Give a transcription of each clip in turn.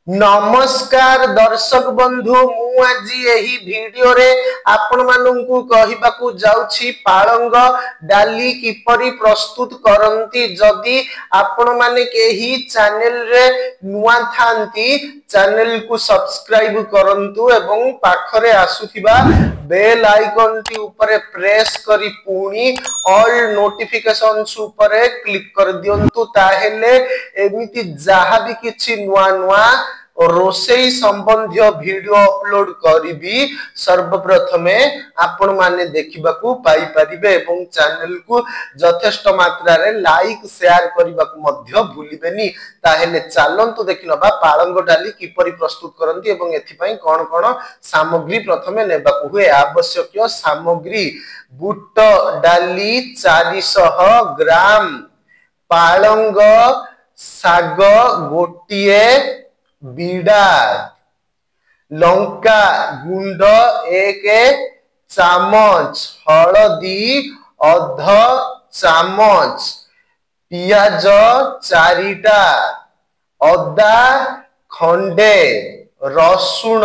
नमस्कार दर्शक बंधु मु आज यही वीडियो रे आपण माननकु कहिबाकू जाउछि पालंग डाली किपरि प्रस्तुत करंती। जदि आपण माने केही चैनल रे नुआ थांती चैनल को सब्सक्राइब करंतु एवं पाखरे आसुथिबा बेल आइकन टी ऊपर प्रेस करी पुणी ऑल नोटिफिकेशंस ऊपर क्लिक कर दियंतु ताहेले एमिति जहा भी किछि नुआ नुआ रोसई संबंधी वीडियो अपलोड करी सर्वप्रथमे आपण माने देखिबाकू पाई परिबे एवं चैनल को यथेष्ट मात्रा रे लाइक शेयर करबाकू मध्य भूलिबेनी। ताहेले चलंतु देखिनबा पालंग डाली किपरि प्रस्तुत करंती एवं एथि पई कोन कोन सामग्री प्रथमे नेबाकू हुए। आवश्यक सामग्री बुट डाली 400 ग्राम, पालंग साग गोटिए बीड़ा, लंका गुंड 1 चामच, हलदी अध चामच, पियाज 4टा, अदा खंडे, रसुण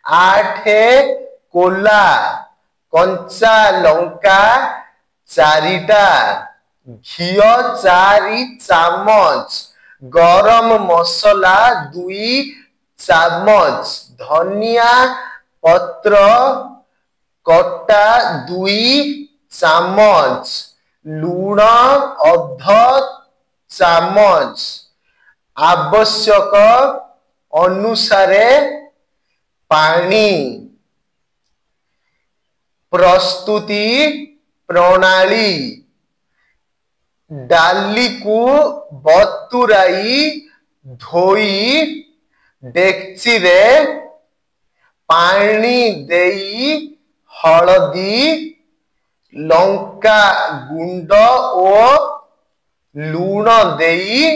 8 कोला, कंचा लंका 4टा, घी 4 चामच, गरम मसला 2 चामच, धनिया पत्र कटा 2 चामच, लूण अध चामच, आवश्यक अनुसारे पानी। प्रस्तुति प्रणाली डाली को बतुराई धोई डेक्ची रे पानी देई हलदी लंका गुंड और लूण देई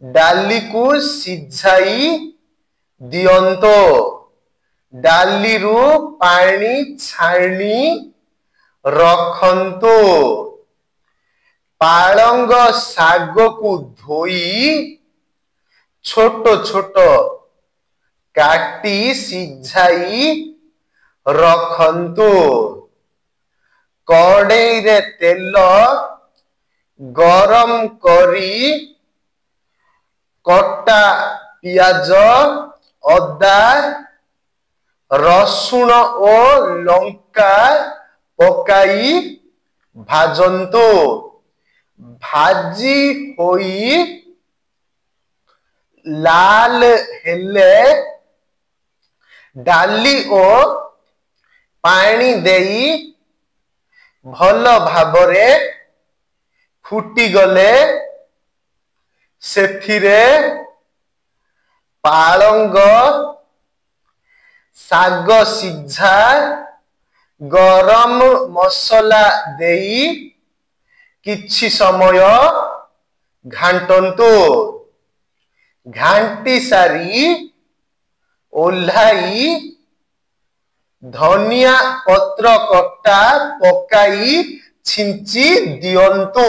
डाली को सिझाई दियंतो। डाली रु पानी छाणी रखंतो। पालंग साग को धोई छोटो छोटो काटी सिझाई रखंतो। कड़ाई रे तेल गरम करी कटा पियाज अदा रसुण और लंका पकाई भाजंतो। भाजी होई लाल हेले डाली और पानी देई भल भाबरे फुटी गले सेथिरे पालंग साग सिझा गरम मसला देई किछि समय घांटंतो। घांटी सारी ओल्हाई धनिया पत्र कटा पकाई छिंची दियंतो।